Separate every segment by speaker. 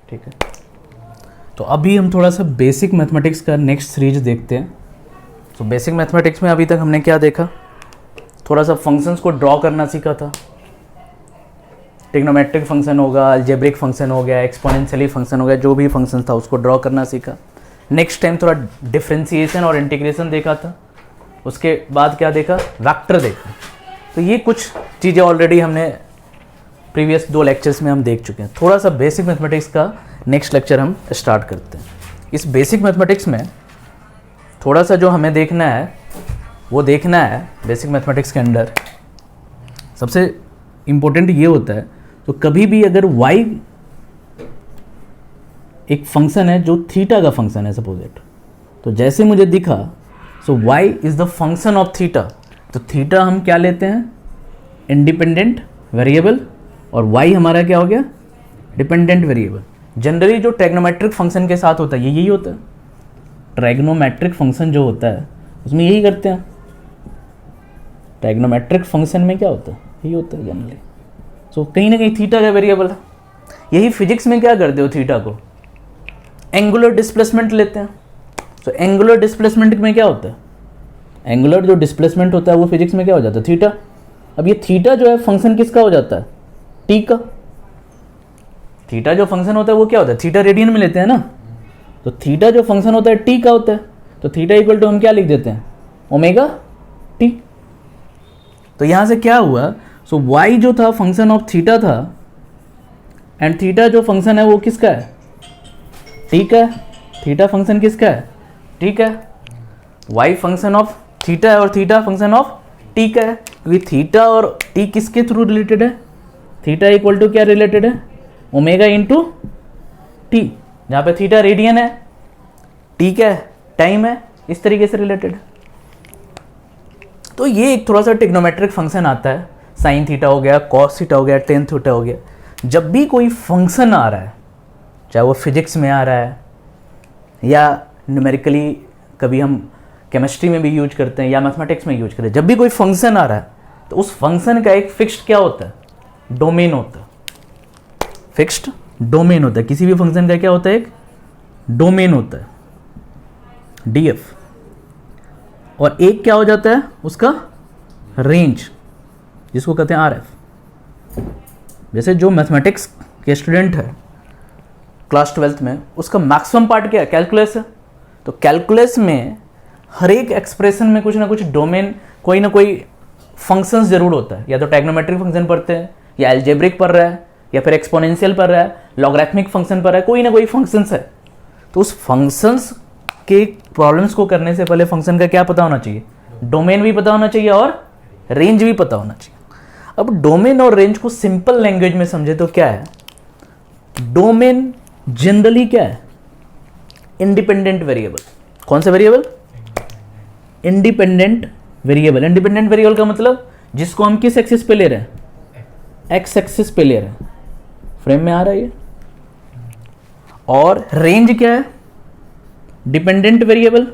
Speaker 1: ठीक है, तो अभी हम थोड़ा सा बेसिक मैथमेटिक्स का नेक्स्ट सीरीज देखते हैं। तो बेसिक मैथमेटिक्स में अभी तक हमने क्या देखा, थोड़ा सा फंक्शंस को ड्रॉ करना सीखा था। ट्रिग्नोमेट्रिक फंक्शन होगा, अलजेब्रिक फंक्शन हो गया, एक्सपोनेंशियली फंक्शन हो गया, जो भी फंक्शन था उसको ड्रॉ करना सीखा। नेक्स्ट टाइम थोड़ा डिफरेंशिएशन और इंटीग्रेशन देखा था। उसके बाद क्या देखा, वेक्टर देखा। तो ये कुछ चीज़ें ऑलरेडी हमने प्रीवियस 2 लेक्चर्स में हम देख चुके हैं। थोड़ा सा बेसिक मैथमेटिक्स का नेक्स्ट लेक्चर हम स्टार्ट करते हैं। इस बेसिक मैथमेटिक्स में थोड़ा सा जो हमें देखना है वो देखना है बेसिक मैथमेटिक्स के अंदर सबसे इम्पोर्टेंट ये होता है, तो कभी भी अगर y एक फंक्शन है जो थीटा का फंक्शन है सपोजिट, तो जैसे मुझे दिखा सो y is the function of theta, तो थीटा हम क्या लेते हैं, इंडिपेंडेंट वेरिएबल, और y हमारा क्या हो गया, डिपेंडेंट वेरिएबल। जनरली जो ट्रिग्नोमेट्रिक फंक्शन के साथ होता है यही होता है। ट्रिग्नोमेट्रिक फंक्शन जो होता है उसमें यही करते हैं। ट्रिग्नोमेट्रिक फंक्शन में क्या होता है, यही होता है जनरली। सो कहीं ना कहीं थीटा का वेरिएबल है। यही फिजिक्स में क्या करते हो, थीटा को एंगुलर डिस्प्लेसमेंट लेते हैं। तो एंगुलर डिस्प्लेसमेंट में क्या होता है, एंगुलर जो डिस्प्लेसमेंट होता है वो फिजिक्स में क्या हो जाता है, थीटा। अब ये थीटा जो है फंक्शन किसका हो जाता है, टी का। थीटा जो फंक्शन होता है वो क्या होता है, थीटा रेडियन में लेते हैं ना, तो थीटा जो फंक्शन होता है टी का होता है। तो थीटा इक्वल टू हम क्या लिख देते हैं, ओमेगा टी। तो यहां से क्या हुआ, सो y जो था फंक्शन ऑफ थीटा था, एंड थीटा जो फंक्शन है वो किसका है, टी का है। थीटा फंक्शन किसका है, टी का है। y फंक्शन ऑफ थीटा है और थीटा फंक्शन ऑफ टी का है, क्योंकि थीटा और टी किसके थ्रू रिलेटेड है, थीटा इक्वल टू क्या रिलेटेड है, ओमेगा इंटू टी, जहाँ पे थीटा रेडियन है, टी क्या है, टाइम है, इस तरीके से रिलेटेड है। तो ये एक थोड़ा सा ट्रिग्नोमेट्रिक फंक्शन आता है, साइन थीटा हो गया, कॉस थीटा हो गया, टेन थीटा हो गया। जब भी कोई फंक्शन आ रहा है, चाहे वो फिजिक्स में आ रहा है या न्यूमेरिकली कभी हम केमिस्ट्री में भी यूज करते हैं या मैथमेटिक्स में यूज करते हैं, जब भी कोई फंक्शन आ रहा है तो उस फंक्शन का एक फिक्स्ड क्या होता है, डोमेन होता है। फिक्स्ड डोमेन होता है किसी भी फंक्शन का, क्या होता है, एक डोमेन होता है, डीएफ। और एक क्या हो जाता है उसका रेंज, जिसको कहते हैं आरएफ। जैसे जो मैथमेटिक्स के स्टूडेंट है क्लास 12th में, उसका मैक्सिमम पार्ट क्या है, कैलकुलस है। तो कैलकुलस में हर एक एक्सप्रेशन में कुछ ना कुछ डोमेन, कोई ना कोई फंक्शंस जरूर होता है। या तो ट्रिग्नोमेट्रिक फंक्शन पढ़ते हैं, या अलजेब्रिक पढ़ रहा है, या फिर एक्सपोनेंशियल पढ़ रहा है, लॉगरिथमिक फंक्शन पढ़ रहा है, कोई ना कोई फंक्शंस है। तो उस फंक्शंस के प्रॉब्लम्स को करने से पहले फंक्शन का क्या पता होना चाहिए, डोमेन भी पता होना चाहिए और रेंज भी पता होना चाहिए। अब डोमेन और रेंज को सिंपल लैंग्वेज में समझे तो क्या है, डोमेन जनरली क्या है, इंडिपेंडेंट वेरिएबल। कौन सा variable, independent variable. Independent variable का मतलब जिसको हम किस एक्सिस पे ले रहे हैं, एक्स एक्सिस पे ले रहे हैं। फ्रेम में आ रहा है ये। और रेंज क्या है, डिपेंडेंट वेरिएबल,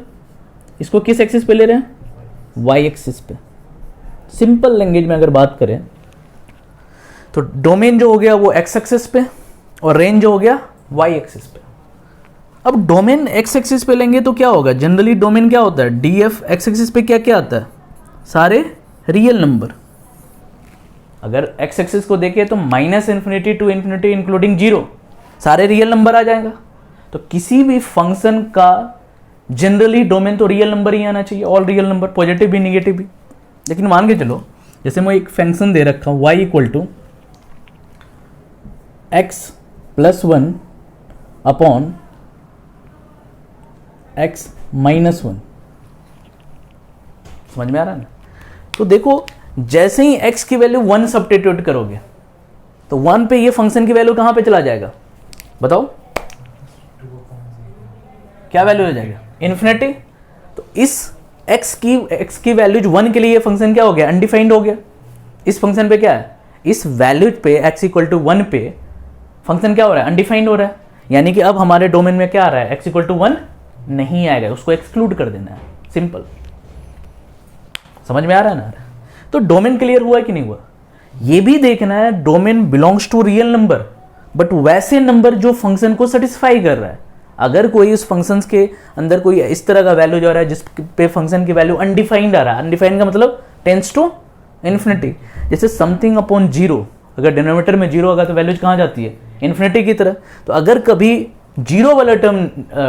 Speaker 1: इसको किस एक्सिस पे ले रहे हैं, वाई एक्सिस पे। सिंपल लैंग्वेज में अगर बात करें तो डोमेन जो हो गया वो एक्स एक्सिस पे और रेंज जो हो गया वाई एक्सिस पे। अब डोमेन एक्स एक्सिस पे लेंगे तो क्या होगा, जनरली डोमेन क्या होता है, डी एफ। एक्स एक्सिस पे क्या क्या आता है, सारे रियल नंबर। अगर एक्स एक्सिस को देखें तो -∞ to ∞ इंक्लूडिंग 0 सारे रियल नंबर आ जाएगा। तो किसी भी फंक्शन का जनरली डोमेन तो रियल नंबर ही आना चाहिए, ऑल रियल नंबर, पॉजिटिव भी निगेटिव भी। लेकिन मान के चलो जैसे मैं एक फंक्शन दे रखा हूं y equal to x+1 upon x -1। समझ में आ रहा है ना। तो देखो जैसे ही x की वैल्यू 1 सब्स्टिट्यूट करोगे तो 1 पे ये फंक्शन की वैल्यू कहां पे चला जाएगा, बताओ क्या वैल्यू हो जाएगा, इन्फिनिटी। तो इस x की वैल्यू 1 के लिए ये फंक्शन क्या हो गया, अनडिफाइंड हो गया। इस फंक्शन पे क्या है, इस वैल्यू पे x इक्वल टू 1 पे फंक्शन क्या हो रहा है, अनडिफाइंड हो रहा है। यानी कि अब हमारे डोमेन में क्या आ रहा है, x इक्वल टू 1 नहीं आएगा, उसको एक्सक्लूड कर देना है, सिंपल। समझ में आ रहा है ना। तो डोमेन क्लियर हुआ कि नहीं हुआ। ये भी देखना है domain belongs to real number, but वैसे नंबर जो फंक्शन को सेटिस्फाई कर रहा है। अगर कोई उस फंक्शन के अंदर कोई इस तरह का वैल्यू जा रहा है जिस पे फंक्शन की वैल्यू अनडिफाइंड आ रहा है, अनडिफाइंड का मतलब टेंस टू इन्फिनिटी, जैसे समथिंग अपॉन जीरो, अगर डिनोमिनेटर में जीरो होगा तो वैल्यूज कहाँ जाती है, इन्फिनिटी की तरह। तो अगर कभी जीरो वाला टर्म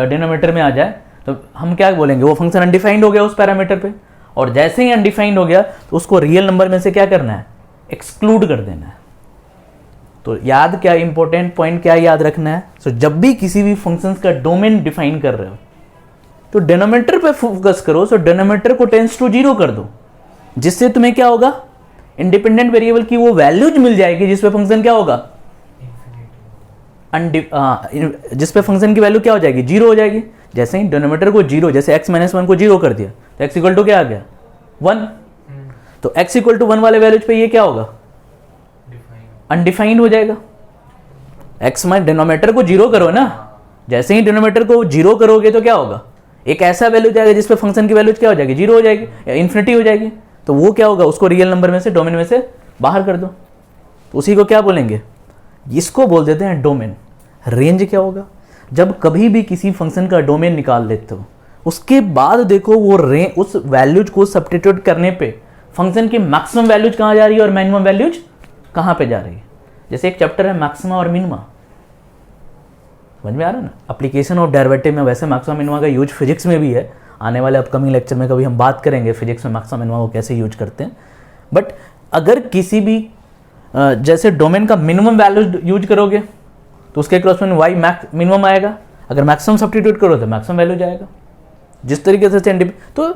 Speaker 1: डिनोमिनेटर में आ जाए तो हम क्या बोलेंगे, वो फंक्शन अनडिफाइंड हो गया उस पैरामीटर पे। और जैसे ही अनडिफाइंड हो गया तो उसको रियल नंबर में से क्या करना है, एक्सक्लूड कर देना है। तो याद क्या इंपॉर्टेंट पॉइंट क्या याद रखना है, सो जब भी किसी भी फंक्शन का डोमेन डिफाइन कर रहे हो तो डिनोमिनेटर पे फोकस करो। सो डिनोमिनेटर को टेंस टू जीरो कर दो, जिससे तुम्हें क्या होगा, इंडिपेंडेंट वेरिएबल की वो वैल्यूज मिल जाएगी जिसपे फंक्शन क्या होगा, जिसपे फंक्शन की वैल्यू क्या हो जाएगी, जीरो हो जाएगी। जैसे ही डिनोमिनेटर को जीरो, जैसे x माइनस वन को जीरो कर दिया तो x इक्वल टू क्या आ गया, 1। तो x इक्वल टू 1 वाले वैल्यूज पे ये क्या होगा, अनडिफाइंड हो जाएगा। x में डिनोमिनेटर को जीरो करो ना, जैसे ही डिनोमिनेटर को जीरो करोगे तो क्या होगा, एक ऐसा वैल्यू जाएगा जिसपे फंक्शन की वैल्यूज क्या हो जाएगी, जीरो हो जाएगी या इन्फिनिटी हो जाएगी। तो वो क्या होगा, उसको रियल नंबर में से, डोमेन में से बाहर कर दो। तो उसी को क्या बोलेंगे, इसको बोल देते हैं डोमेन। रेंज क्या होगा, जब कभी भी किसी फंक्शन का डोमेन निकाल लेते हो उसके बाद देखो वो उस वैल्यूज को सब्स्टिट्यूट करने पे फंक्शन की मैक्सिमम वैल्यूज कहाँ जा रही है और मिनिमम वैल्यूज कहाँ पे जा रही है। जैसे एक चैप्टर है मैक्सिमा और मिनिमा, समझ में आ रहा है ना, एप्लीकेशन ऑफ डेरिवेटिव में। वैसे मैक्सिमा मिनिमा का यूज फिजिक्स में भी है, आने वाले अपकमिंग लेक्चर में कभी हम बात करेंगे फिजिक्स में मैक्सिमा मिनिमा को कैसे यूज करते हैं। बट अगर किसी भी जैसे डोमेन का मिनिमम वैल्यू यूज करोगे तो उसके क्रॉसमेंट वाई मिनिमम आएगा, अगर मैक्सिमम सब्स्टिट्यूट करो तो मैक्सिमम वैल्यू जाएगा। जिस तरीके से तो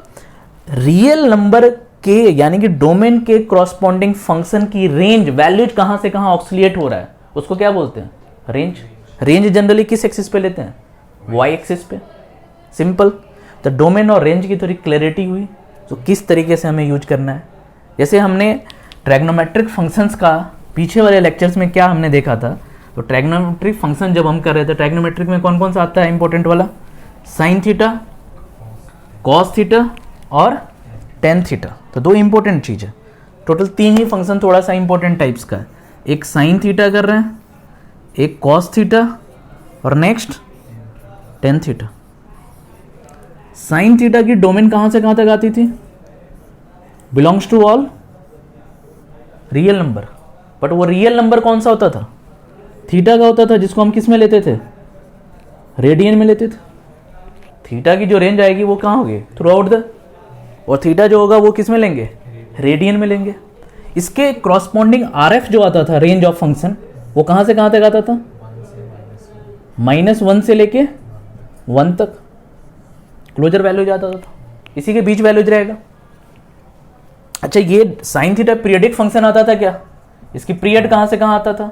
Speaker 1: रियल नंबर के यानी कि डोमेन के क्रॉसपॉन्डिंग फंक्शन की रेंज, वैल्यूज कहाँ से कहाँ ऑक्सिलेट हो रहा है, उसको क्या बोलते हैं, रेंज। रेंज जनरली किस एक्सिस पे लेते हैं, वाई एक्सिस पे, सिंपल। तो डोमेन और रेंज की थोड़ी क्लैरिटी हुई, तो किस तरीके से हमें यूज करना है। जैसे हमने ट्रैग्नोमेट्रिक फंक्शंस का पीछे वाले लेक्चर्स में क्या हमने देखा था, तो ट्रैग्नोमेट्रिक फंक्शन जब हम कर रहे थे, ट्रैग्नोमेट्रिक में कौन कौन सा आता है इंपॉर्टेंट वाला, साइन थीटा, कॉस थीटा और टेन थीटा। तो दो इंपॉर्टेंट चीज़ है, टोटल 3 ही फंक्शन थोड़ा सा इंपॉर्टेंट टाइप्स का है। एक साइन थीटा कर रहे हैं, एक कॉस थीटा और next tan theta. Sine theta की डोमेन कहाँ से कहाँ तक आती थी, belongs to all real number. But वो रियल नंबर कौन सा होता था, थीटा का होता था, जिसको हम किस में लेते थे, रेडियन में लेते थे। थीटा की जो रेंज आएगी वो कहाँ होगी, थ्रू आउट द, और थीटा जो होगा वो किस में लेंगे, रेडियन में लेंगे। इसके क्रॉसपॉन्डिंग RF जो आता था, रेंज ऑफ फंक्शन, वो कहाँ से कहाँ तक आता था, -1 से लेके 1 तक क्लोजर वैल्यू जाता था, इसी के बीच वैल्यूज रहेगा। अच्छा, ये साइन थीटा पीरियडिक फंक्शन आता था क्या, इसकी पीरियड कहाँ से कहाँ आता था,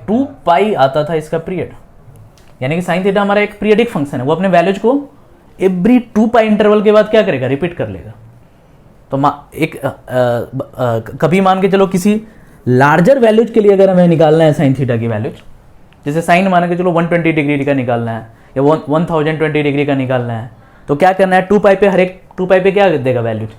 Speaker 1: 2 पाई आता था इसका पीरियड। यानी कि साइन थीटा हमारा एक पीरियडिक फंक्शन है, वो अपने वैल्यूज को एवरी 2 पाई इंटरवल के बाद क्या करेगा, रिपीट कर लेगा। तो कभी मान के चलो किसी लार्जर वैल्यूज के लिए अगर हमें निकालना है साइन थीटा की वैल्यूज, जैसे साइन मान के चलो 120 डिग्री का निकालना है या 1020 डिग्री का निकालना है, तो क्या करना है, 2 पाई पे, हर एक 2 पाई पे क्या देगा वैल्यूज,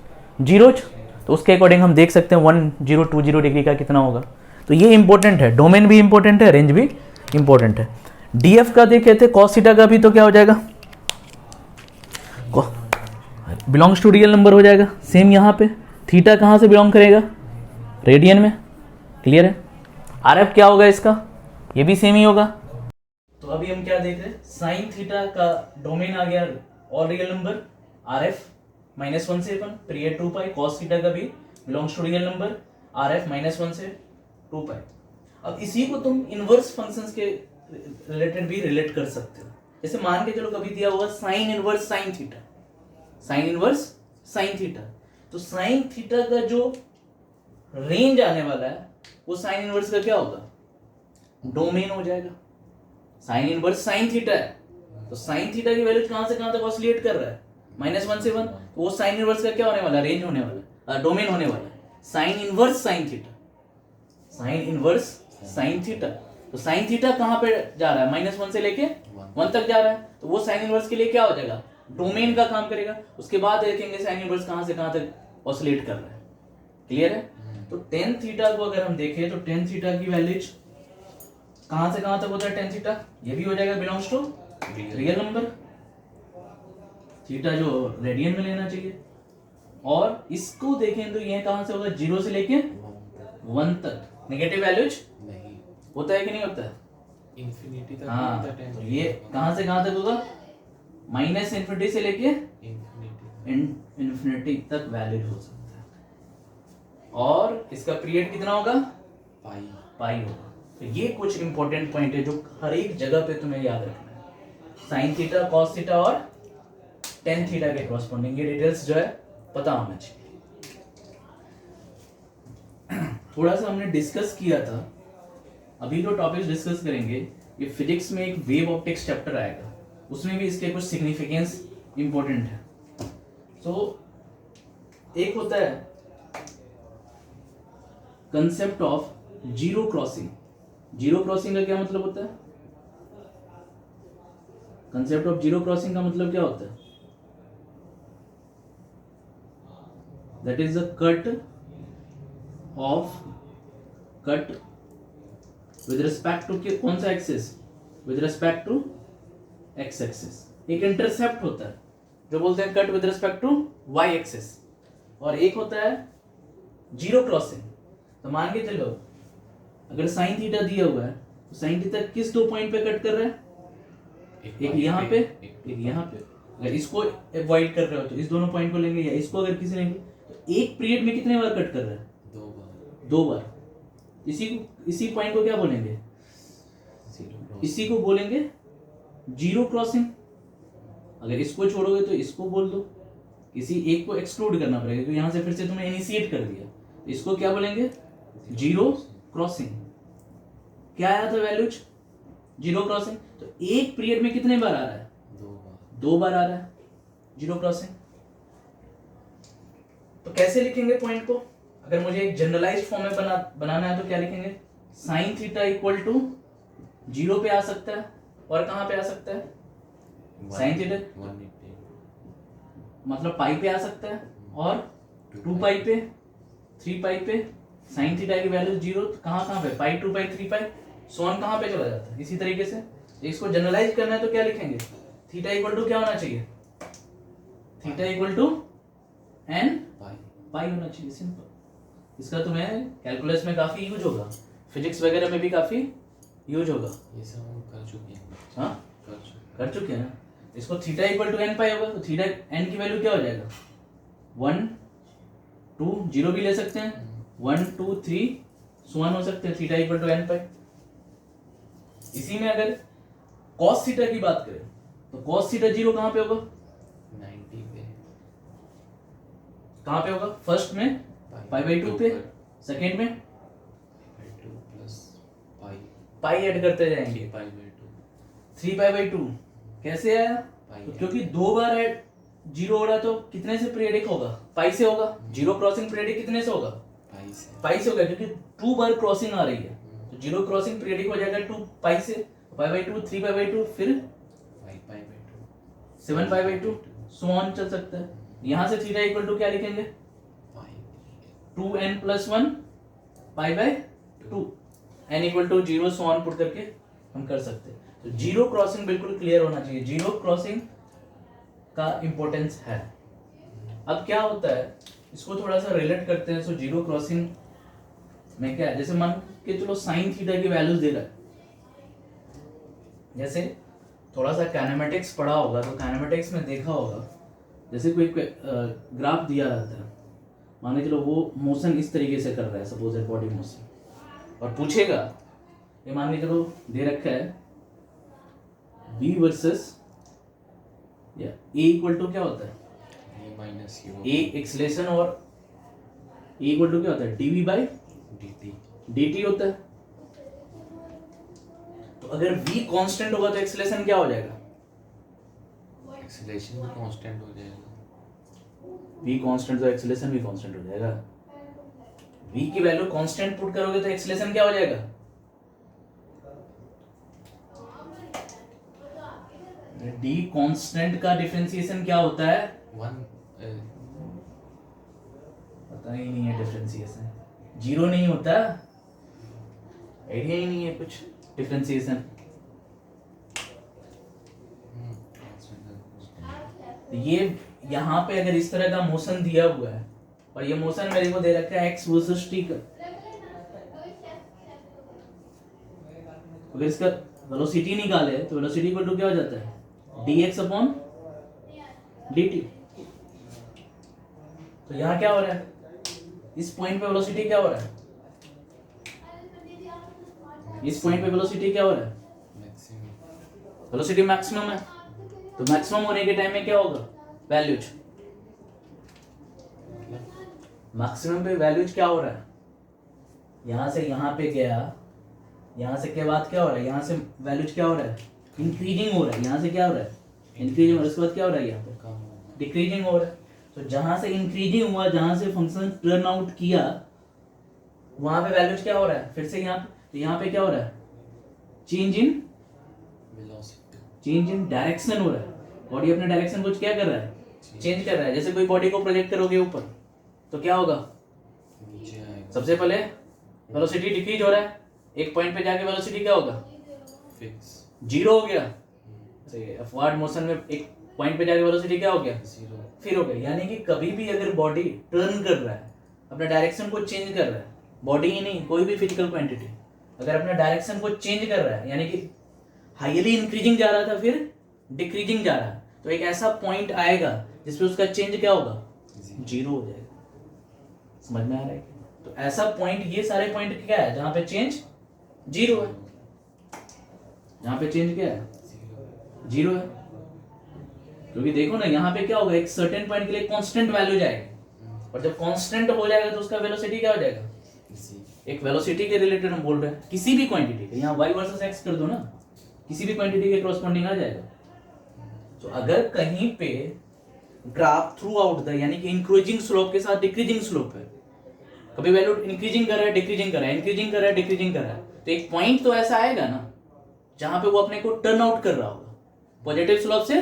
Speaker 1: जीरोज। तो उसके अकॉर्डिंग हम देख सकते हैं 1020 डिग्री का कितना होगा। तो ये इंपॉर्टेंट है, डोमेन भी इंपॉर्टेंट है, रेंज भी इंपॉर्टेंट है। डीएफ का देखे थे, कॉस थीटा का भी तो क्या हो जाएगा, बिलोंग्स टू रियल नंबर हो जाएगा। सेम यहाँ पे थीटा कहाँ से बिलोंग करेगा, रेडियन में, क्लियर है। आरएफ क्या होगा इसका, ये भी सेम ही होगा। तो अभी हम क्या देख रहे हैं, साइन थीटा का डोमेन आ गया ऑल रियल नंबर, आरएफ -1 से 1, पीरियड 2 पाई। कॉस थीटा का भी बिलोंग्स टू रियल नंबर, आरएफ -1 से 2 पाई। अब इसी को तुम इनवर्स फंक्शंस के रिलेटेड भी रिलेट कर सकते हो। जैसे मान के चलो कभी दिया हुआ sine inverse sine theta, sine inverse sine theta, तो साइन थीटा का जो रेंज आने वाला है वो साइन इनवर्स का क्या होगा, डोमेन हो जाएगा। साइन इनवर्स साइन थीटा है, तो साइन थीटा की वैल्यू कहां से कहां तक ऑसिलेट कर रहा है, -1 से 1, तो वो साइन इनवर्स का क्या होने वाला, रेंज होने वाला, डोमेन होने वाला है। Sine inverse sine theta, sine inverse sine theta, तो साइन थीटा कहां पे जा रहा है, -1 से लेके 1 तक जा रहा है, तो वो साइन इनवर्स के लिए क्या हो जाएगा, डोमेन का काम करेगा। उसके बाद देखेंगे साइन इनवर्स कहां से कहां तक ऑसिलेट कर रहा है, क्लियर है। तो टेन थीटा को अगर हम देखें तो टेन थीटा की वैल्यूज कहां से कहां तक होता है टेन थीटा, ये भी हो जाएगा belongs to real number, theta जो रेडियन में लेना चाहिए। और इसको देखें तो ये कहां से होगा, 0 से लेके 1 तक नेगेटिव वैल्यूज
Speaker 2: नहीं
Speaker 1: होता है कि नहीं होता है?
Speaker 2: इंफिनिटी तक
Speaker 1: हाँ,
Speaker 2: होता है
Speaker 1: तो ये कहां से कहां तक होगा, माइनस इन्फिनिटी से लेके
Speaker 2: इंफिनिटी
Speaker 1: इन्फिनिटी तक वैलिड हो सकता है। और इसका पीरियड कितना होगा,
Speaker 2: पाई
Speaker 1: पाई होगा। तो ये कुछ इंपॉर्टेंट पॉइंट है जो हर एक जगह पे तुम्हें याद रखना है, साइन थीटा, कॉस थीटा और टेन थीटा के कॉरस्पॉन्डिंग, ये डिटेल्स जो है पता होना चाहिए। थोड़ा सा हमने डिस्कस किया था, अभी जो टॉपिक्स डिस्कस करेंगे ये फिजिक्स में एक वेव ऑप्टिक्स चैप्टर आएगा, उसमें भी इसके कुछ सिग्निफिकेंस इंपॉर्टेंट है। तो एक होता है concept of zero crossing. Zero crossing का क्या मतलब होता है, कंसेप्ट ऑफ जीरो क्रॉसिंग का मतलब क्या होता है, that is the cut with respect to कौन सा axis, with respect to X axis. एक इंटरसेप्ट होता है जो बोलते हैं cut with respect to Y axis, और एक होता है जीरो क्रॉसिंग। तो मान के चलो अगर साइन थीटा दिया हुआ है तो साइन थीटा किस दो पॉइंट पे कट कर रहा है, एक यहाँ पे एक यहाँ पे। अगर इसको अवॉइड कर रहे हो तो इस दोनों पॉइंट को लेंगे, या इसको अगर किसी लेंगे तो एक पीरियड में कितने बार कट कर रहा है, दो बार। इसी पॉइंट को क्या बोलेंगे, इसी को बोलेंगे जीरो क्रॉसिंग। अगर इसको छोड़ोगे तो इसको बोल दो, किसी एक को एक्सक्लूड करना पड़ेगा क्योंकि यहां से फिर से तुमने इनिशिएट कर दिया, तो इसको क्या बोलेंगे, जीरो क्रॉसिंग। क्या आया था वैल्यूज, जीरो क्रॉसिंग। तो एक पीरियड में कितने बार आ रहा है, दो बार आ रहा है जीरो क्रॉसिंग। तो कैसे लिखेंगे पॉइंट को, अगर मुझे एक जनरलाइज्ड फॉर्म में बनाना है तो क्या लिखेंगे, sine theta equal to zero पे आ सकता है, और कहां पे आ सकता है, साइन थीटा मतलब पाई पे आ सकता है, और 2 पाई पे, 3 पाई पे। साइन थीटा की वैल्यू जीरो, कहां पे, पाई, 2 पाई, 3 पाई, सोन कहां पे चला जाता है। इसी तरीके से इसको जनरलाइज करना है तो क्या लिखेंगे, थीटा इक्वल टू क्या होना चाहिए, थीटा इक्वल टू एन पाई होना चाहिए, सिंपल। इसका तुम्हें कैलकुलस में काफी यूज होगा, फिजिक्स वगैरह में भी काफी यूज होगा।
Speaker 2: ये सब हम कर चुके हैं।
Speaker 1: हाँ कर चुके हैं ना। इसको थीटा इक्वल टू एन पाई होगा तो थीटा एन की वैल्यू क्या हो जाएगा, 1 2 जीरो भी ले सकते हैं, 1 2 3 1 हो सकते हैं, थीटा इक्वल टू एन पाई। इसी में अगर cos थीटा की बात करें तो cos थीटा जीरो कहां पे होगा,
Speaker 2: 90 पे
Speaker 1: कहां पे होगा, फर्स्ट में पाई बाई 2 पे, सेकेंड में
Speaker 2: पाई 2 प्लस
Speaker 1: पाई ऐड करते जाएंगे,
Speaker 2: पाई बाई 2
Speaker 1: 3 पाई बाई 2 कैसे आया, तो क्योंकि दो बार ऐड जीरो हो रहा तो कितने से पीरियडिक होगा, पाई से होगा। जीरो क्रॉसिंग पीरियडिक कितने से होगा, पाई से होगा, क्योंकि 2 बार क्रॉसिंग आ रही है तो जीरो क्रॉसिंग पीरियडिक हो जाएगा 2 पाई से, पाई बाई 2, 3 पाई बाई 2, फिर 7 पाई बाई 2, सो ऑन चल सकता है। यहां से थीटा इक्वल टू क्या लिखेंगे, 2n plus 1 pi by 2, n equal to 0, so on put करके हम कर सकते हैं। तो जीरो क्रॉसिंग बिल्कुल क्लियर होना चाहिए, जीरो क्रॉसिंग का इंपॉर्टेंस है। अब क्या होता है, इसको थोड़ा सा रिलेट करते हैं। सो जीरो क्रॉसिंग में क्या है, जैसे मान के चलो साइन थीटा की वैल्यूज दे रहा है, जैसे थोड़ा सा काइनेमेटिक्स पढ़ा होगा तो काइनेमेटिक्स में देखा होगा, जैसे कोई ग्राफ दिया रहता है, मान के चलो वो मोशन इस तरीके से कर रहा है, सपोज है बॉडी मोशन, और पूछेगा, ये मान के चलो दे रखा है b वर्सेस या a इक्वल टू क्या होता है, a एक्सेलरेशन, और a इक्वल टू क्या होता है, dv बाई dt होता है। तो अगर v कांस्टेंट होगा तो एक्सेलरेशन क्या हो जाएगा,
Speaker 2: एक्सेलरेशन भी कांस्टेंट हो जाएगा,
Speaker 1: v कांस्टेंट तो एक्सेलरेशन भी कांस्टेंट हो जाएगा। v की वैल्यू कांस्टेंट पुट करोगे तो एक्सेलरेशन क्या हो जाएगा, d कांस्टेंट का डिफरेंशिएशन क्या होता है, पता ही नहीं है डिफरेंशिएशन, जीरो नहीं होता, आइडिया ही नहीं है कुछ। डिफरेंशिएशन। ये यहाँ पे अगर इस तरह का मोशन दिया हुआ है और ये मोशन मेरे को दे रखा है x वर्सेस t का, अगर इसका वेलोसिटी निकाले तो वेलोसिटी इक्वल टू क्या हो जाता है, dx अपॉन dt। तो यहाँ क्या हो रहा है, इस पॉइंट पे वेलोसिटी क्या हो रहा है, इस पॉइंट पे वेलोसिटी क्या हो रहा है, वेलोसिटी मैक्सिमम है। तो मैक्सिमम होने के टाइम में क्या होगा, वैल्यूज, मैक्सिमम पे वैल्यूज क्या हो रहा है, यहां से यहां पे गया, यहां से के बाद क्या हो रहा है, यहां से वैल्यूज क्या हो रहा है, इंक्रीजिंग हो रहा है, यहां से क्या हो रहा है, इंक्रीजिंग हो रहा है, उसके बाद क्या हो रहा है, यहाँ पे डिक्रीजिंग हो रहा है। तो जहां से इंक्रीजिंग हुआ, जहां से फंक्शन टर्न आउट किया, वहां पे वैल्यूज क्या हो रहा है, फिर से यहाँ पे, तो यहाँ पे क्या हो रहा है, चेंज इन डायरेक्शन हो रहा है। बॉडी अपने डायरेक्शन कुछ क्या कर रहा है, चेंज कर रहा है। जैसे कोई बॉडी को प्रोजेक्ट करोगे ऊपर तो क्या होगा, सबसे पहले वेलोसिटी डिक्रीज हो रहा है, एक पॉइंट पे जाके वेलोसिटी क्या होगा,
Speaker 2: फिक्स
Speaker 1: जीरो हो गया। अपवर्ड मोशन में एक पॉइंट पे जाके वेलोसिटी क्या हो गया, फिर हो गया। यानी कि कभी भी अगर बॉडी टर्न कर रहा है, अपने डायरेक्शन को चेंज कर रहा है, बॉडी ही नहीं कोई भी फिजिकल क्वांटिटी अगर अपने डायरेक्शन को चेंज कर रहा है, यानी कि हाईली इंक्रीजिंग जा रहा था फिर डिक्रीजिंग जा रहा है, तो एक ऐसा पॉइंट आएगा जिसपे उसका चेंज क्या होगा, जीरो हो जाएगा। समझ में आ रहा है? तो ऐसा पॉइंट, ये सारे पॉइंट क्या है जहां पे चेंज जीरो है, जहां पे चेंज क्या है, जीरो है। क्योंकि देखो ना यहाँ पे क्या होगा, एक सर्टेन पॉइंट के लिए कांस्टेंट वैल्यू जाएगी, और जब कांस्टेंट हो जाएगा तो उसका वेलोसिटी क्या हो जाएगा, एक वेलोसिटी के रिलेटेड हम बोल रहे हैं, किसी भी क्वांटिटी के, यहाँ y वर्सेस x कर दो ना, किसी भी क्वांटिटी के कॉरस्पॉन्डिंग आ जाएगा। तो अगर कहीं पे ग्राफ थ्रू आउट द, यानी कि इंक्रीजिंग स्लोप के साथ डिक्रीजिंग स्लोप है, कभी वैल्यू इंक्रीजिंग कर रहा है, डिक्रीजिंग कर रहा है, इंक्रीजिंग कर रहा है, डिक्रीजिंग कर रहा है, तो एक पॉइंट तो ऐसा आएगा ना जहां पे वो अपने को टर्न आउट कर रहा होगा, पॉजिटिव स्लोप से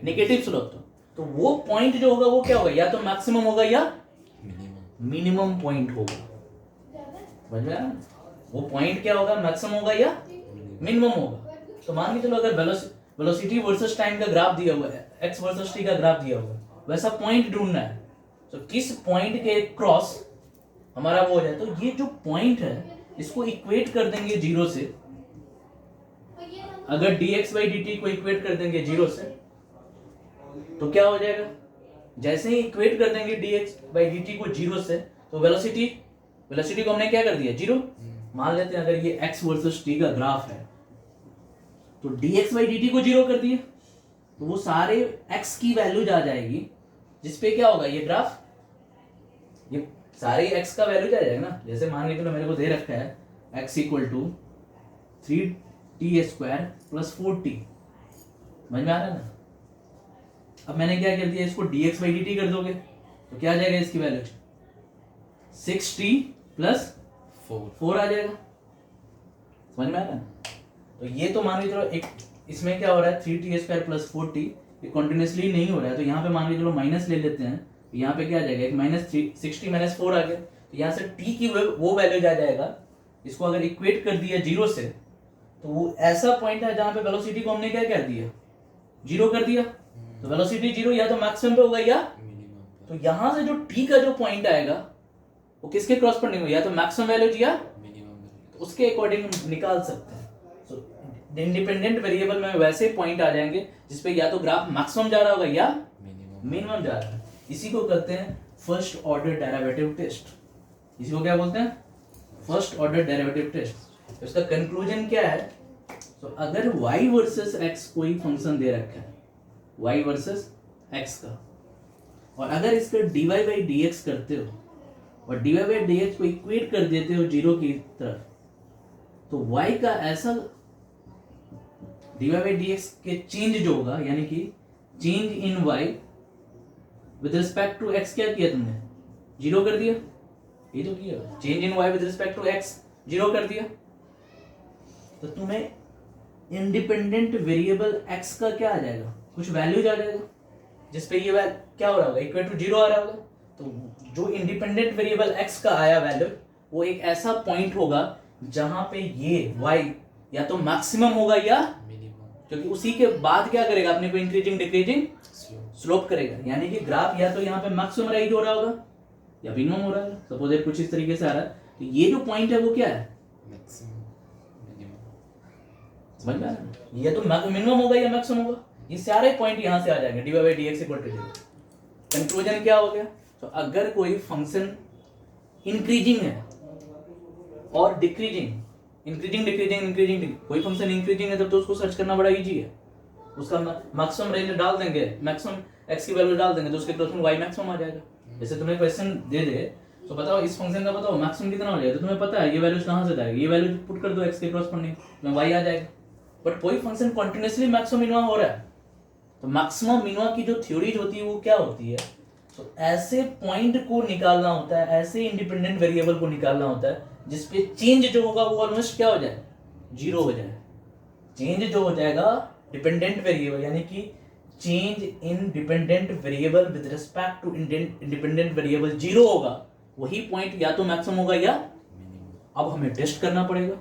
Speaker 1: नेगेटिव स्लोप। तो वो पॉइंट जो होगा वो क्या होगा, या तो मैक्सिमम होगा या मिनिमम पॉइंट होगा। समझ में आ रहा है? वो पॉइंट क्या होगा, मैक्सिमम होगा या मिनिमम होगा। तो मान के चलो अगर वेलोसिटी वर्सेस टाइम का ग्राफ दिया हुआ है, x वर्सेस t का ग्राफ दिया हुआ है, वैसा पॉइंट ढूंढना है। तो किस पॉइंट के क्रॉस हमारा वो हो जाए, तो ये जो पॉइंट है इसको इक्वेट कर देंगे जीरो से। अगर dx by dt को इक्वेट कर देंगे जीरो से तो क्या हो जाएगा, जैसे ही इक्वेट कर देंगे dx by dt को जीरो से, तो वेलोसिटी को हमने क्या कर दिया, जीरो। मान लेते हैं अगर ये x वर्सेस t का ग्राफ है, तो dx by dt को जीरो कर दिए, तो वो सारे x की वैल्यू आ जाएगी, जिसपे क्या होगा, ये ग्राफ, ये सारे x का वैल्यू आ जाएगा ना। जैसे मान लीजिए मेरे को दे रखा है x equal to 3t square plus 4t, समझ में आ रहा है ना। अब मैंने क्या कर दिया, इसको dx by dt कर दोगे तो क्या आ जाएगा, इसकी वैल्यू 6t प्लस 4 आ जाएगा। समझ में आ रहा है। तो ये तो मान लीजिए चलो एक इसमें क्या हो रहा है, 3t स्क्वायर प्लस 4t, ये कॉन्टिन्यूसली नहीं हो रहा है, तो यहाँ पे मान लीजिए चलो माइनस ले लेते हैं, तो यहाँ पे क्या आ जाएगा, एक माइनस 60 माइनस 4 आ गया, तो यहाँ से t की वो वैल्यू आ जाएगा। इसको अगर इक्वेट कर दिया जीरो से, तो वो ऐसा पॉइंट है जहाँ पे वेलोसिटी को हमने क्या कर दिया, जीरो कर दिया। तो वेलोसिटी जीरो या तो मैक्सिमम पे होगा या, तो यहाँ से जो t का जो पॉइंट आएगा वो किसके क्रॉसपोंडिंग होगा, या तो मैक्सिमम वैल्यू या तो उसके अकॉर्डिंग निकाल सकते हैं। सो इंडिपेंडेंट वेरिएबल में वैसे पॉइंट आ जाएंगे जिसपे या तो ग्राफ मैक्सिमम जा रहा होगा या मिनिमम जा रहा है। इसी को कहते हैं फर्स्ट ऑर्डर डेरिवेटिव टेस्ट। इसी को क्या बोलते हैं, फर्स्ट ऑर्डर डेरिवेटिव टेस्ट। तो इसका कंक्लूजन क्या है, तो अगर y वर्सेस x कोई फंक्शन दे रखा है, y वर्सेस x का, और अगर इसका dy by dx करते हो और dy by dx को इक्वेट कर देते हो जीरो की तरफ, तो y का ऐसा dy by dx के चेंज जो होगा, यानी कि change in y with respect to x क्या किया तुमने, जीरो कर दिया। ये तो किया, change in y with respect to x zero कर दिया। तो तुम्हें इंडिपेंडेंट वेरिएबल x का क्या आ जाएगा, कुछ वैल्यूज आ जाएगा जिसपे ये क्या हो रहा होगा, इक्वल टू जीरो आ रहा होगा। तो जो इंडिपेंडेंट वेरिएबल x का आया वैल्यू, वो एक ऐसा पॉइंट होगा जहां पे ये y या तो मैक्सिमम होगा या,
Speaker 2: मिनिमम
Speaker 1: क्योंकि उसी के बाद क्या करेगा अपने को, इंक्रीजिंग डिक्रीजिंग
Speaker 2: स्लो
Speaker 1: स्लोप करेगा। यानी कि ग्राफ या तो यहाँ पे मैक्सिमम राइज हो रहा होगा या मिनिमम हो रहा है। सपोज कुछ इस तरीके से आ रहा है, तो ये जो पॉइंट है वो क्या है,
Speaker 2: मैक्सिमम मिनिमम
Speaker 1: समझ में आ रहा है, ये तो मिनिमम होगा या मैक्सिमम होगा। ये सारे पॉइंट यहाँ से आ जाएंगे, dy by dx equal to 0। Conclusion क्या हो गया, तो अगर कोई फंक्शन इंक्रीजिंग है और डिक्रीजिंग, इंक्रीजिंग डिक्रीजिंग इंक्रीजिंग, कोई फंक्शन इंक्रीजिंग है तब तो उसको सर्च करना बड़ा इजी है। उसका मैक्सिमम रेंज डाल देंगे, मैक्सिमम x की वैल्यू डाल देंगे तो उसके क्रॉस में y मैक्सिमम आ जाएगा। जैसे तुम्हें क्वेश्चन दे दे तो बताओ इस फंक्शन का बताओ मैक्सिमम कितना हो जाएगा, तो तुम्हें पता है ये वैल्यूज कहाँ से जाएगी, ये वैल्यू पुट कर दो x के क्रॉसपोंडिंग, तुम्हें y आ जाएगा। बट कोई फंक्शन कंटिन्यूअसली मैक्सिमम मिनिमम हो रहा है, तो मैक्सिमम मिनिमम की जो थ्योरीज होती है वो क्या होती है, तो ऐसे पॉइंट को निकालना होता है, ऐसे इंडिपेंडेंट वेरिएबल को निकालना होता है जिसपे चेंज जो होगा वो ऑलमोस्ट क्या हो जाए, जीरो हो जाए। चेंज जो हो जाएगा डिपेंडेंट वेरिएबल, यानी कि change in dependent variable with respect to independent variable zero होगा, वही पॉइंट या तो मैक्सिमम होगा या
Speaker 2: मिनिमम।
Speaker 1: अब हमें टेस्ट करना पड़ेगा।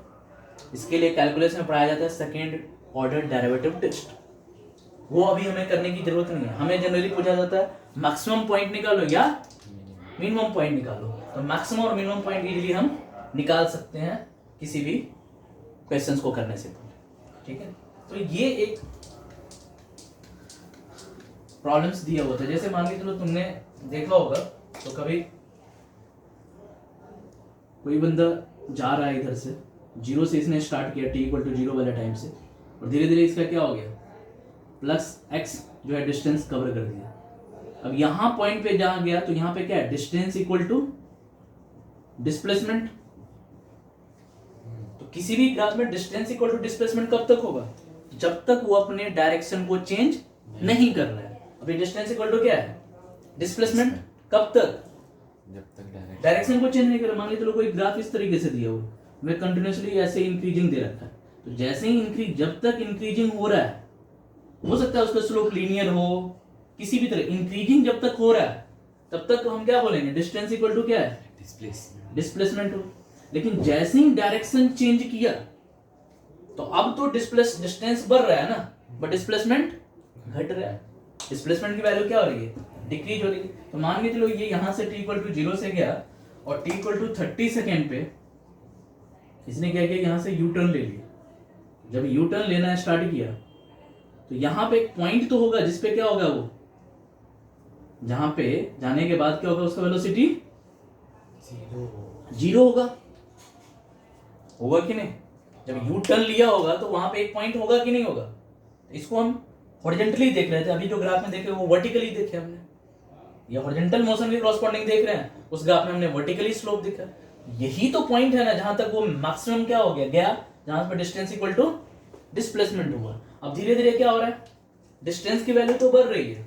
Speaker 1: इसके लिए कैलकुलस में पढ़ाया जाता है सेकेंड ऑर्डर डेरिवेटिव टेस्ट, वो अभी हमें करने की जरूरत नहीं है। हमें जनरली पूछा जाता है मैक्सिमम पॉइंट निकालो या मिनिमम पॉइंट निकालो, तो मैक्सिमम और मिनिमम पॉइंट इजीली हम निकाल सकते हैं किसी भी क्वेश्चंस को करने से पहले, ठीक है। तो ये एक प्रॉब्लम्स दिया होता है। जैसे मान के चलो तुमने देखा होगा, तो कभी कोई बंदा जा रहा है इधर से, जीरो से इसने स्टार्ट किया t इक्वल टू 0 वाले टाइम से, और धीरे धीरे इसका क्या हो गया, प्लस x जो है डिस्टेंस कवर कर दिया। अब यहाँ पॉइंट पे जहां गया तो यहाँ पे क्या है, डिस्टेंस इक्वल टू डिस्प्लेसमेंट। तो किसी भी ग्राफ में डिस्टेंस इक्वल टू डिस्प्लेसमेंट कब तक होगा, जब तक वो अपने डायरेक्शन को चेंज नहीं कर रहा है। अभी डिस्टेंस इक्वल टू क्या है, डिस्प्लेसमेंट, कब तक,
Speaker 2: जब तक
Speaker 1: डायरेक्शन को चेंज नहीं कर रहा। मान लीजिए चलो कोई ग्राफ इस तरीके से दिया हुआ, मैं कंटिन्यूअसली ऐसे इंक्रीजिंग दे रखा है, तो जैसे ही इंक्रीज, जब तक इंक्रीजिंग हो रहा है, हो सकता है उसका स्लोप लीनियर हो, किसी भी तरह इंक्रीजिंग जब तक हो रहा है तब तक हम क्या बोलेंगे, डिस्टेंस इक्वल टू क्या है, डिस्प्लेसमेंट हो। लेकिन जैसे ही डायरेक्शन चेंज किया तो अब तो डिस्टेंस बढ़ रहा है ना, बट डिस्प्लेसमेंट घट रहा है। डिस्प्लेसमेंट की वैल्यू क्या हो रही है, डिक्रीज हो रही है। तो मान के चलो ये यहां से t इक्वल टू 0 से गया और t इक्वल टू 30 सेकेंड पे इसने क्या किया, यहां से यू टर्न ले लिया। जब यू टर्न लेना स्टार्ट किया तो यहां पे एक पॉइंट तो होगा जिसपे क्या होगा, वो जहां पे जाने के बाद क्या होगा, उसका वेलोसिटी जीरो होगा, होगा कि नहीं। जब यू टर्न लिया होगा तो वहां पे एक पॉइंट होगा कि नहीं होगा। इसको हम हॉरिजॉन्टली देख रहे थे, अभी जो ग्राफ में देखे वो वर्टिकली देखे हमने, या हॉरिजॉन्टल मोशन के कॉरस्पॉन्डिंग देख रहे हैं, उस ग्राफ में हमने वर्टिकली स्लोप देखा। यही तो पॉइंट है ना जहां तक वो मैक्सिमम क्या हो गया जहां पर डिस्टेंस इक्वल टू डिस्प्लेसमेंट हुआ। अब धीरे धीरे क्या हो रहा है, डिस्टेंस की वैल्यू तो बढ़ रही है,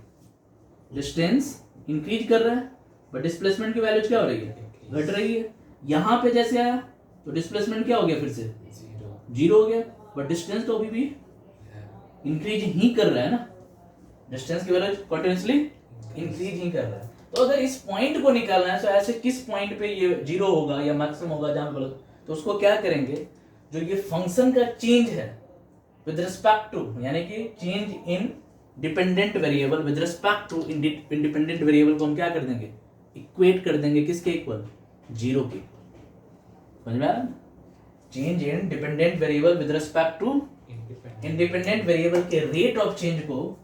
Speaker 1: डिस्टेंस इंक्रीज कर रहा है, बट डिस्प्लेसमेंट की वैल्यू क्या हो रही है, घट रही है। यहां पे जैसे आया तो डिस्प्लेसमेंट क्या हो गया, फिर से जीरो हो गया, बट डिस्टेंस तो अभी भी इंक्रीज ही कर रहा है ना, डिस्टेंस की वैल्यू कंटिन्यूअसली इंक्रीज ही कर रहा है। तो अगर इस पॉइंट को निकालना है तो ऐसे किस पॉइंट पे ये जीरो होगा या मैक्सिमम होगा जहां पे, तो उसको क्या करेंगे, जो ये फंक्शन का चेंज है विद रिस्पेक्ट टू, यानी कि change in dependent variable with respect to independent variable को हम क्या कर देंगे, इक्वेट कर देंगे किसके इक्वल, जीरो के। समझ में आ रहा है, change in dependent variable with respect to independent variable के रेट ऑफ चेंज को,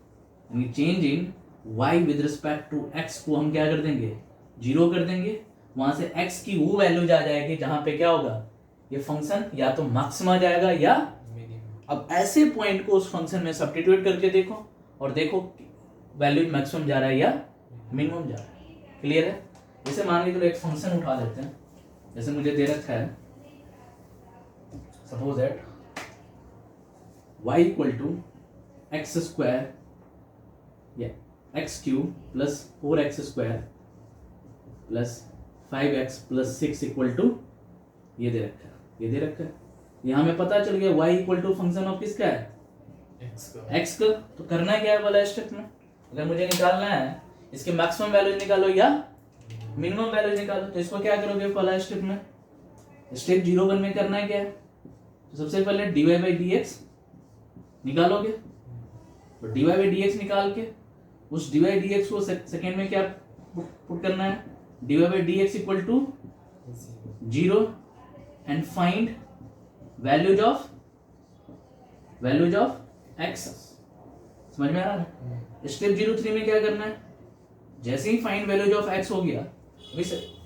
Speaker 1: change in y with respect to x को हम क्या कर देंगे, जीरो कर देंगे। वहां से x की वो वैल्यूज आ जाएगी जहां पे क्या होगा, ये फंक्शन या तो मैक्सिमम आ जाएगा या मिनिमम। अब ऐसे पॉइंट को उस फंक्शन में सब्स्टिट्यूट करके देखो और देखो वैल्यू मैक्सिमम जा रहा है या मिनिमम जा रहा है। क्लियर है। जैसे मान लीजिए एक फंक्शन उठा लेते हैं, जैसे मुझे दे रखा है suppose that y equal to x square या x cube plus 4x square plus 5x plus 6 equal to ये दे रखा है, ये दे रखा है। यहाँ हमें पता चल गया y equal to function of किसका है, x का। तो करना क्या है वाला स्टेप में, अगर मुझे निकालना है इसके मैक्सिमम वैल्यूज निकालो या मिनिमम वैल्यूज निकालो, तो इसको क्या करोगे वाला स्टेप में, स्टेप 0 1 में करना है क्या है, तो सबसे पहले dy बाई डी एक्स निकालोगे, तो dy बाई डी एक्स निकाल के उस dy डी एक्स को सेकेंड में क्या पुट करना है, dy by D X equal to 0 and find values of x। समझ में आ रहा है? स्टेप 03 में क्या करना है, जैसे ही फाइंड वैल्यूज ऑफ x हो गया,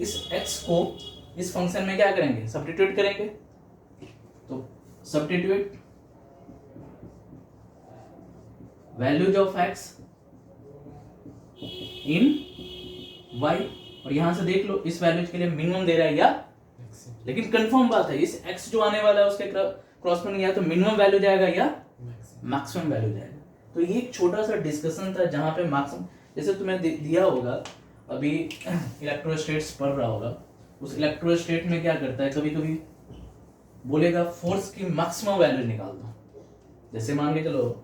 Speaker 1: इस x को इस फंक्शन में क्या करेंगे, सब्स्टिट्यूट करेंगे। तो substitute values of x in y, और यहां से देख लो इस वैल्यूज के लिए मिनिमम दे रहा है या, लेकिन कंफर्म बात है इस x जो आने वाला है उसके क्रॉसपोंडिंग या तो मिनिमम वैल्यू जाएगा या मैक्सिमम वैल्यू जाएगा। तो ये एक छोटा सा डिस्कशन था जहां पे मैक्सिमम, जैसे तुम्हें दिया होगा अभी इलेक्ट्रोस्टेट्स पढ़ रहा होगा, उस इलेक्ट्रोस्टेट में क्या करता है, कभी कभी बोलेगा फोर्स की मैक्सिमम वैल्यू निकाल दो। जैसे मान के चलो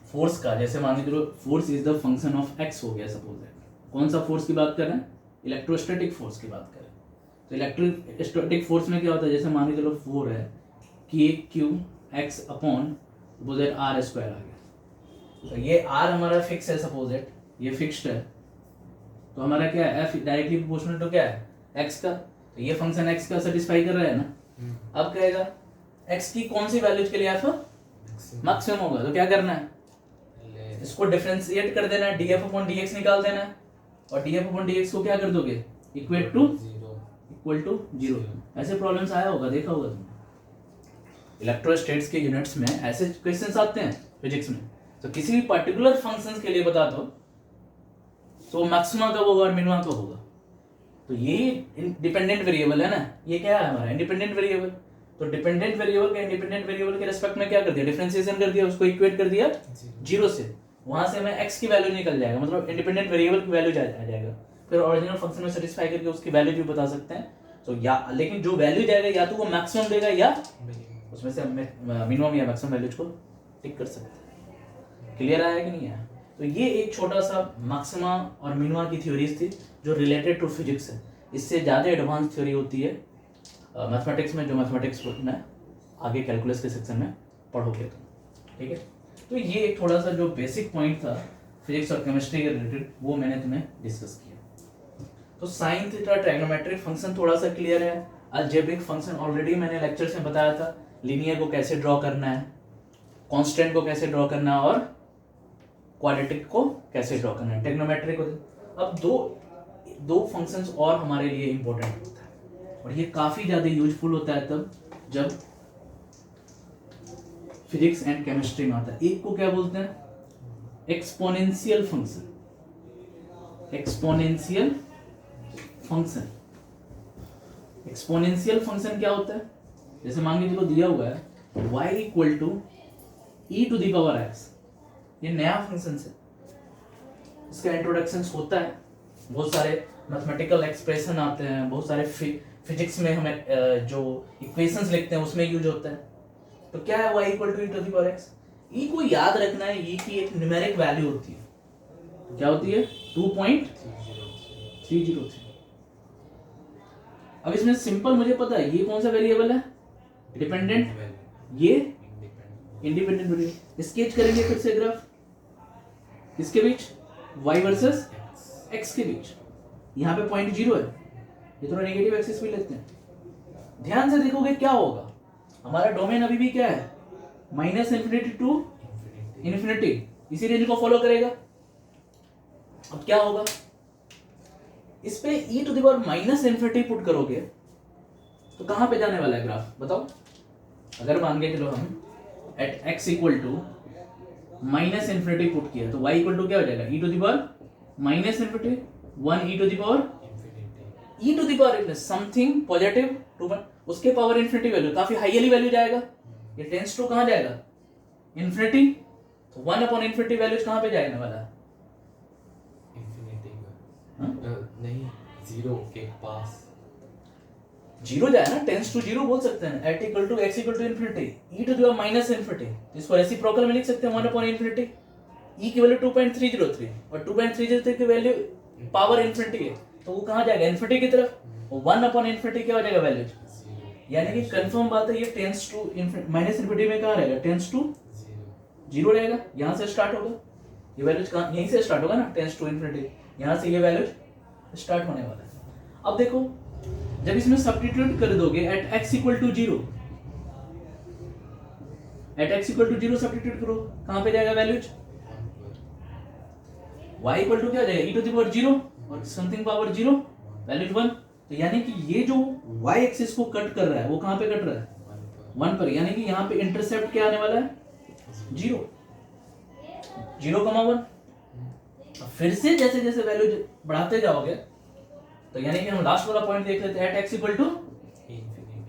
Speaker 1: फोर्स का, जैसे मान के चलो force is the function of x हो गया सपोज है, कौन सा फोर्स की बात कर रहे हैं, इलेक्ट्रोस्टैटिक फोर्स की बात करें। तो इलेक्ट्रोस्टैटिक फोर्स में क्या होता है, जैसे मान के चलो 4 है कि q x upon suppose that r square आ गया। तो ये आर हमारा फिक्स है, सपोज दैट ये फिक्स्ड है, तो हमारा क्या है, एफ डायरेक्टली प्रोपोर्शनल टू क्या है, एक्स का। तो ये फंक्शन एक्स का सेटिस्फाई कर रहा है ना। अब कहेगा एक्स की कौन सी वैल्यूज के लिए एफ मैक्सिमम होगा, तो क्या करना है, इसको डिफरेंशिएट कर देना है, df अपॉन dx निकाल देना है, और df अपॉन dx को क्या कर दोगे, इक्वल टू 0। ऐसे प्रॉब्लम्स आया होगा, देखा होगा तुमने इलेक्ट्रोस्टैट्स के यूनिट्स में, ऐसे क्वेश्चंस आते हैं फिजिक्स में। तो किसी भी पर्टिकुलर फंक्शंस के लिए बता दो तो मैक्सिमा कब होगा और मिनिमा कब होगा। तो ये डिपेंडेंट वेरिएबल है ना, ये क्या है हमारा इंडिपेंडेंट वेरिएबल। तो डिपेंडेंट वेरिएबल के इंडिपेंडेंट वेरिएबल के रिस्पेक्ट में क्या कर दिया, डिफरेंशिएशन कर दिया, उसको इक्वेट कर दिया 0 से, वहां से हमें x की वैल्यू निकल जाएगा, मतलब इंडिपेंडेंट वेरिएबल की वैल्यू आ जाएगा। फिर ओरिजिनल फंक्शन में सेटिस्फाई करके उसकी वैल्यू भी बता सकते हैं। तो या लेकिन जो वैल्यू जाएगा या तो वो मैक्सिमम देगा या उसमें से मिनिमम या मैक्सिमम वैल्यूज को टिक कर सकते हैं। क्लियर आया कि नहीं आया? तो ये एक छोटा सा मैक्सिमा और मिनिमा की थ्योरीज थी जो रिलेटेड टू फिजिक्स है। इससे ज़्यादा एडवांस थ्योरी होती है मैथमेटिक्स में, जो मैथमेटिक्स में आगे कैलकुलस के सेक्शन में पढ़ोगे तुम, ठीक है। तो ये एक थोड़ा सा जो बेसिक पॉइंट था फिजिक्स और केमिस्ट्री के रिलेटेड, वो मैंने तुम्हें डिस्कस किया। तो साइन थीटा ट्राइगोनोमेट्रिक फंक्शन थोड़ा सा क्लियर है। अलजेब्रिक फंक्शन ऑलरेडी मैंने लेक्चर्स में बताया था, लीनियर को कैसे ड्रॉ करना है, कांस्टेंट को कैसे ड्रॉ करना है, और क्वाड्रेटिक को कैसे ड्रॉ करना है, ट्रिग्नोमेट्रिक को। अब दो फंक्शंस और हमारे लिए इंपॉर्टेंट होता है, और ये काफ़ी ज़्यादा यूजफुल होता है तब जब फिजिक्स एंड केमिस्ट्री में आता है। एक को क्या बोलते हैं, exponential function. Exponential function, exponential function क्या होता है, जैसे मान के चलो दिया हुआ है y equal to e to the power x, ये नया फंक्शन है, इसका इंट्रोडक्शन होता है, बहुत सारे मैथमेटिकल एक्सप्रेशन आते हैं, बहुत सारे फिजिक्स में हमें जो इक्वेशंस लिखते हैं उसमें यूज होता है। तो क्या है y equal to e to the power x, e को याद रखना है, e की एक न्यूमेरिक वैल्यू होती है, क्या होती है 2.303। अब इसमें सिंपल मुझे पता है ये कौन सा वेरिएबल है, डिपेंडेंट, ये इंडिपेंडेंट वेरिएबल। स्केच करेंगे फिर से ग्राफ, किसके बीच, y वर्सेस x के बीच। यहाँ पे पॉइंट 0 है, ये थोड़ा नेगेटिव एक्सिस भी लेते हैं। ध्यान से देखोगे क्या होगा, हमारा डोमेन अभी भी क्या है, -इन्फिनिटी टू इन्फिनिटी, इसी रेंज को फॉलो करेगा। अब क्या होगा, इस पे e to the power -infinity put करोगे तो कहां पे जाने वाला है ग्राफ, बताओ। अगर मान के चलो हम at x equal to -infinity put किया तो y इक्वल टू क्या हो जाएगा, e to the power -infinity 1 e to the power e to the power something positive 2, उसके पावर इन्फिनिटी वैल्यू काफी हाईली वैल्यू जाएगा, ये टेंस टू कहां जाएगा, इन्फिनिटी। तो 1 अपॉन इन्फिनिटी वैल्यूज कहां पे जाने वाला है,
Speaker 2: नहीं 0 के पास
Speaker 1: 0 जाए ना, टेंस टू 0 बोल सकते हैं, at equal to x equal to infinity e to the power -infinity, इसको रेसिप्रोकल में लिख सकते हैं 1 अपॉन इन्फिनिटी। e की वैल्यू 2.303 और 2.303 की वैल्यू पावर इन्फिनिटी है, तो वो कहां जाएगा, इन्फिनिटी की तरफ। और 1 अपॉन इन्फिनिटी क्या हो जाएगा वैल्यू,
Speaker 2: जीरो
Speaker 1: यानी कि कंफर्म बात है ये टेंस टू माइनस इन्फिनिटी में कहाँ रहेगा, टेंस टू
Speaker 2: जीरो
Speaker 1: जीरो रहेगा, यहाँ से स्टार्ट होगा ये वैल्यूज, कहाँ यहीं से स्टार्ट होगा ना, टेंस टू इन्फिनिटी, यहाँ से ये वैल्यूज स्टार्ट होने वाला है। अब देखो जब इसमें सब्स्टिट्यूट कर दोगे at x equal to zero, at x equal to zero substitute करो, कहाँ पे जाएगा वैल्यूज, y इक्वल टू क्या हो जाएगा, e to the power zero और समथिंग पावर जीरो, वैल्यूज 1। तो यानी कि ये जो y एक्सिस को कट कर रहा है वो कहाँ पे कट रहा है, 1 पर, यानी कि यहाँ पे इंटरसेप्ट क्या आने वाला है, जीरो, 0,1। फिर से जैसे जैसे वैल्यू बढ़ाते जाओगे तो यानी कि हम लास्ट वाला पॉइंट देख लेते हैं, at x equal to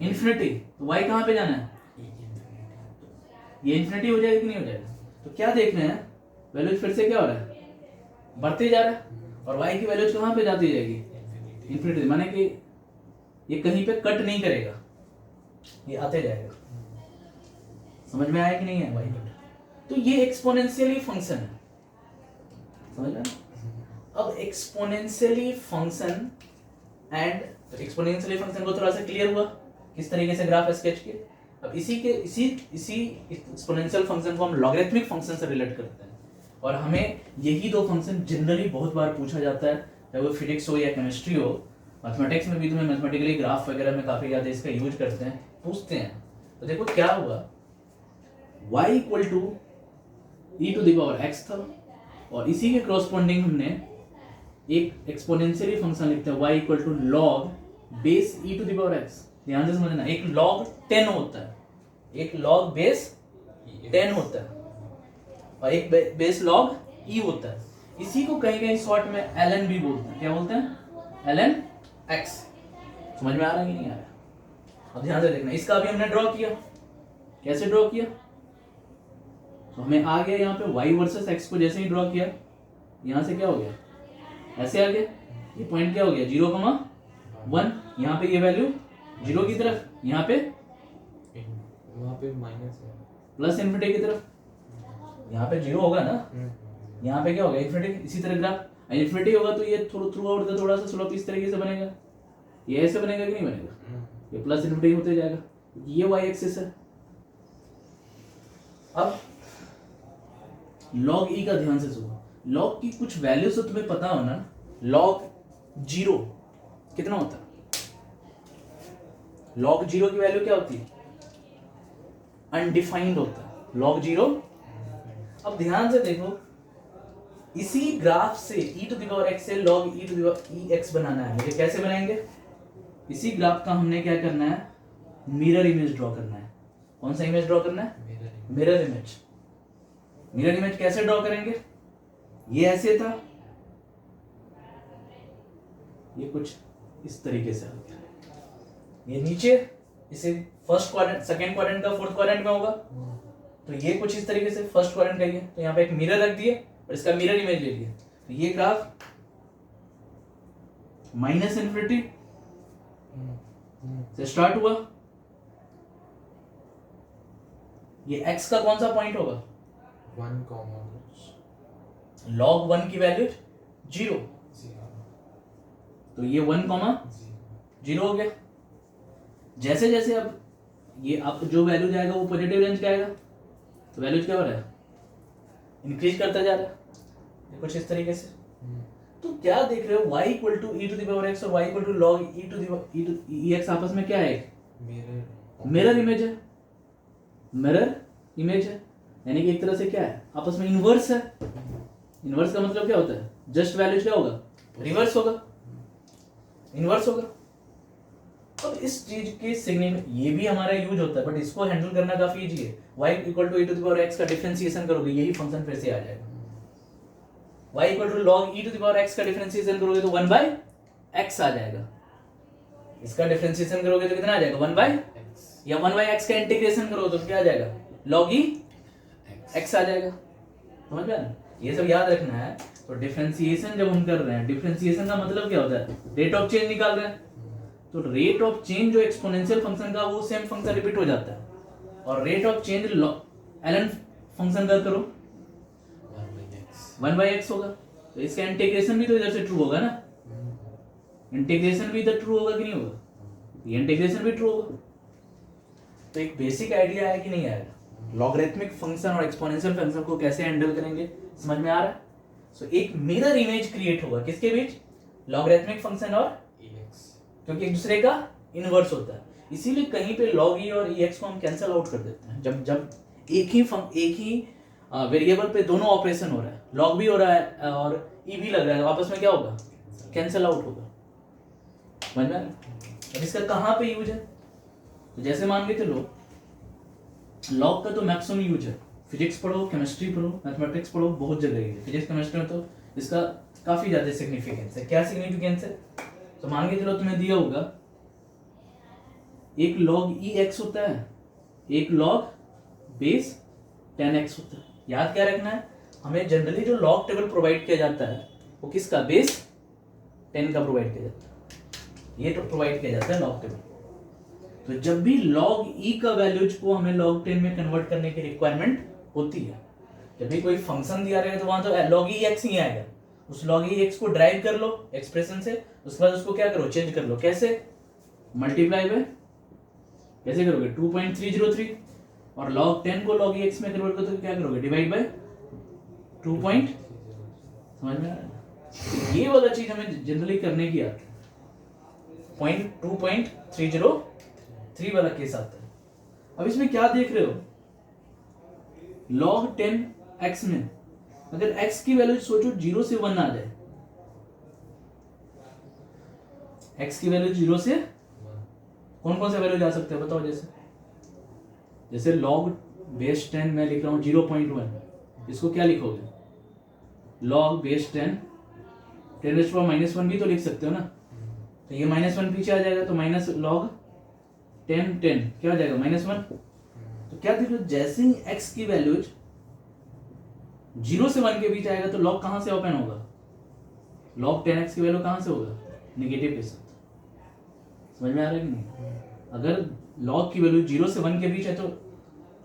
Speaker 1: infinity, तो y कहाँ पे जाना है, ये इन्फिनिटी हो जाएगा कि नहीं हो जाएगा। तो क्या देख रहे हैं, वैल्यूज फिर से क्या हो रहा है, बढ़ते जा रहा है, और y की वैल्यूज कहाँ पे जाती जाएगी, इन्फिनिटी, माने कि ये कहीं पे कट नहीं करेगा, ये आते जाएगा। समझ में आया कि नहीं है y कट, तो ये एक्सपोनेंशियली फंक्शन है, समझ में। अब exponentially function and exponentially function को थोड़ा सा क्लियर हुआ किस तरीके से ग्राफ स्केच किए। अब इसी एक्सपोनेंशियल फंक्शन को हम लॉगरिथमिक फंक्शन से रिलेट करते हैं, और हमें यही दो फंक्शन जनरली बहुत बार पूछा जाता है, चाहे वो फिजिक्स हो या केमिस्ट्री हो, मैथमेटिक्स में भी तुम्हें मैथमेटिकली ग्राफ वगैरह में काफी ज्यादा इसका यूज करते हैं, पूछते हैं। तो देखो क्या हुआ, y equal to e to the power x था, और इसी के करस्पॉन्डिंग हमने एक एक्सपोनेंशियली फंक्शन लिखते हैं y equal to log base e to the power x। ध्यान से समझना, एक log 10 होता है, एक log बेस 10 होता है, और एक बेस log e होता है। इसी को कहीं कहीं शॉर्ट में ln भी बोलते हैं, क्या बोलते हैं, ln x। समझ में आ रहा है कि नहीं आ रहा। अब ध्यान से देखना, इसका अभी हमने ड्रॉ किया, कैसे ड्रॉ किया, तो हमें आ गया यहाँ पे y वर्सेस x को जैसे ही ड्रॉ किया, यहाँ से क्या हो गया, ऐसे आ गया, ये पॉइंट क्या हो गया, 0,1, यहाँ पे ये वैल्यू जीरो की तरफ, यहाँ पे
Speaker 2: वहाँ पे माइनस है,
Speaker 1: प्लस इन्फिनिटी की तरफ, यहाँ पे जीरो होगा ना, यहाँ पे क्या होगा, इन्फिनिटी। इसी तरह ग्राफ इन्फिनिटी होगा तो ये थ्रू आउट थोड़ा सा स्लोप इस तरीके से बनेगा, ये ऐसे बनेगा कि नहीं बनेगा, ये प्लस इन्फिनिटी होते जाएगा, ये y एक्सिस है। अब log e का ध्यान से सुनो, log की कुछ वैल्यू से तुम्हें पता हो ना, log 0 कितना होता है, log 0 की वैल्यू क्या होती है, अनडिफाइंड होता है log 0। अब ध्यान से देखो, इसी ग्राफ से e to the power x से log e to the power x बनाना है मुझे, कैसे बनाएंगे, इसी ग्राफ का हमने क्या करना है, मिरर इमेज ड्रॉ करना है। कौन सा इमेज ड्रॉ करना है, मिरर इमेज। मिरर इमेज कैसे ड्रॉ करेंगे, ये ऐसे था, ये कुछ इस तरीके से आ गया, ये नीचे, इसे फर्स्ट क्वाड्रेंट, सेकंड क्वाड्रेंट का फोर्थ क्वाड्रेंट में होगा, तो ये कुछ इस तरीके से फर्स्ट क्वाड्रेंट का ही है, तो यहाँ पे एक मिरर रख दिए और इसका मिरर इमेज ले लिया। तो ये ग्राफ माइनस इन्फिनिटी से स्टार्ट हुआ, ये x का कौन सा पॉइंट होगा,
Speaker 2: 1,
Speaker 1: log 1 की वैल्यू 0, तो ये 1, 0 हो गया। जैसे जैसे अब ये आप जो वैल्यू जाएगा वो पॉजिटिव रेंज का आएगा, तो वैल्यू क्या हो रहा है, इंक्रीज करता जा रहा है कुछ इस तरीके से। तो क्या देख रहे हो, y equal to e to the power x और y equal to log e to the x आपस में क्या है, मिरर इमेज है, मिरर इमेज है, यानी कि एक तरह से क्या है, आपस में इनवर्स है। इनवर्स का मतलब क्या होता है, जस्ट वैल्यू क्या होगा, रिवर्स होगा, इनवर्स होगा। अब इस चीज के सिग्निफिकेंस ये भी हमारा यूज होता है, बट इसको हैंडल करना काफी इजी है। y equal to e to the power x का डिफरेंशिएशन करोगे, यही फंक्शन फिर से आ जाएगा। y equal to log e to the power x का डिफरेंशिएशन करोगे तो 1/x आ जाएगा। इसका डिफरेंशिएशन करोगे तो कितना आ जाएगा, 1/x, या 1/x का इंटीग्रेशन करोगे तो क्या आ जाएगा, log e x आ जाएगा। समझ में आया? ये सब याद रखना है। तो डिफरेंशिएशन जब हम कर रहे हैं, डिफरेंशिएशन का मतलब क्या होता है, रेट ऑफ चेंज निकाल रहे हैं। तो रेट ऑफ चेंज जो एक्सपोनेंशियल फंक्शन का वो सेम फंक्शन रिपीट हो जाता है, और rate of change ln function का करो 1/x होगा, तो इसका इंटीग्रेशन भी तो इधर से ट्रू होगा ना, इंटीग्रेशन भी इधर ट्रू होगा कि नहीं होगा, ये इंटीग्रेशन भी ट्रू होगा। तो एक बेसिक आइडिया है कि नहीं आएगा, लॉगरिथमिक फंक्शन और एक्सपोनेंशियल फंक्शन को कैसे हैंडल करेंगे, समझ में आ रहा है। सो एक मिरर इमेज क्रिएट होगा किसके बीच, लॉगरिथमिक फंक्शन और
Speaker 2: EX
Speaker 1: क्योंकि एक दूसरे का इनवर्स होता है, इसीलिए कहीं पे log e और ex को हम कैंसिल आउट कर देते हैं। जब एक ही वेरिएबल पे दोनों ऑपरेशन हो रहा है, log भी हो रहा है और e भी लग रहा है, आपस में क्या होगा, कैंसिल आउट होगा, समझ में। अब इसका कहाँ पे यूज है, तो जैसे मान के चलो log का तो मैक्सिमम यूज है, फिजिक्स पढ़ो, केमिस्ट्री पढ़ो, मैथमेटिक्स पढ़ो, बहुत जगह है, फिजिक्स केमिस्ट्री में तो इसका काफी ज्यादा सिग्निफिकेंस है। क्या सिग्निफिकेंस है, तो मान के चलो तुम्हें दिया होगा एक log ex होता है, एक log बेस 10x होता है। याद क्या रखना है, हमें जनरली जो log टेबल प्रोवाइड किया जाता है वो किसका, बेस 10 का प्रोवाइड किया जाता है, ये तो प्रोवाइड किया जाता है log टेबल। तो जब भी log e का वैल्यूज को हमें log 10 में कन्वर्ट करने की रिक्वायरमेंट होती है, जब भी कोई फंक्शन दिया रहेगा तो वहां तो log ex ही आएगा, उस log ex को ड्राइव कर लो एक्सप्रेशन से, उसके बाद उसको क्या करो, चेंज कर लो, कैसे, मल्टीप्लाई बाय, कैसे करोगे 2.303, और log 10 को log ex में कन्वर्ट करो तो क्या करोगे, डिवाइड बाय 2. समझ में आ रहा है, ये वाला चीज हमें जनरली करने की आती है, 2.303 वाला केस आता है। अब इसमें क्या देख रहे हो, log 10x में अगर x की वैल्यू सोचो 0 से 1 आ जाए, x की वैल्यू 0 से कौन कौन से वैल्यू जा सकते हैं बताओ, जैसे log बेस 10 मैं लिख रहा हूँ 0.1, इसको क्या लिखोगे, log बेस 10 10⁻⁻1 भी तो लिख सकते हो ना, तो ये -1 पीछे आ जाएगा, तो माइनस log 10 क्या हो जाएगा, -1। तो क्या देख लो, जैसे ही x की वैल्यूज 0 से 1 के बीच आएगा तो log कहां से ओपन होगा, log 10x की वैल्यू कहां से होगा, नेगेटिव के साथ। समझ में आ रहा है कि नहीं, अगर log की वैल्यू 0 से 1 के बीच है तो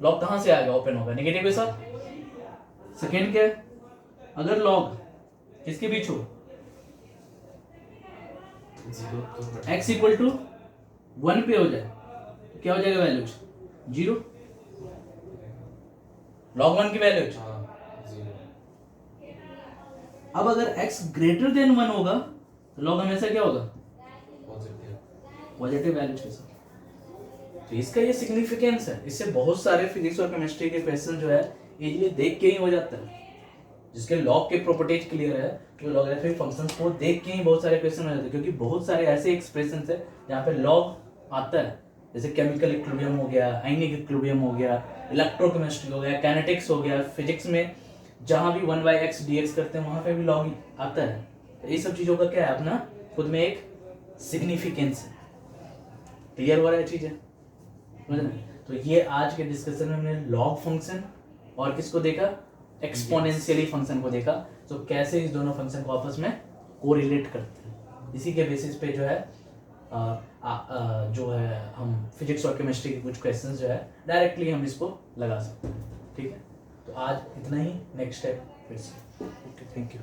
Speaker 1: log कहां से आएगा, ओपन होगा नेगेटिव के साथ। सेकेंड क्या है, अगर log किसके बीच हो,
Speaker 2: 0 तो
Speaker 1: x इक्वल टू 1 पे हो जाए तो क्या हो जाएगा वैल्यूज 0, log 1 की वैल्यूज।
Speaker 2: हाँ 0
Speaker 1: अब अगर x ग्रेटर देन 1 होगा तो log हमेशा क्या होगा, पॉजिटिव वैल्यूज के साथ। तो इसका ये सिग्निफिकेंस है, इससे बहुत सारे फिजिक्स और केमिस्ट्री के क्वेश्चन जो है इजीली देख के ही हो जाता है, जिसके लॉग के प्रॉपर्टीज क्लियर है तो लॉगरिथमिक फंक्शंस को देख के ही बहुत सारे क्वेश्चन हो जाते हैं, क्योंकि बहुत सारे ऐसे एक्सप्रेशंस है जहाँ पे लॉग आता है, जैसे केमिकल इक्विलिब्रियम हो गया, आयनिक इक्विलिब्रियम हो गया, इलेक्ट्रोकेमिस्ट्री हो गया, काइनेटिक्स हो गया, फिजिक्स में जहाँ भी 1/x dx करते हैं वहाँ पे भी लॉग आता है। तो ये सब चीज़ों का क्या है, अपना खुद में एक सिग्निफिकेंस है। क्लियर हो रहा है चीज़ें, समझ रहे हैं? तो ये आज के डिस्कशन में हमने लॉग फंक्शन और किसको देखा, एक्सपोनेंशियली फंक्शन को देखा, तो कैसे इस दोनों फंक्शन को आपस में कोरिलेट करते हैं। इसी के बेसिस पे जो है हम फिजिक्स और केमिस्ट्री के कुछ क्वेश्चंस जो है डायरेक्टली हम इसको लगा सकते हैं। ठीक है, तो आज इतना ही, नेक्स्ट स्टेप फिर से। Okay, thank you.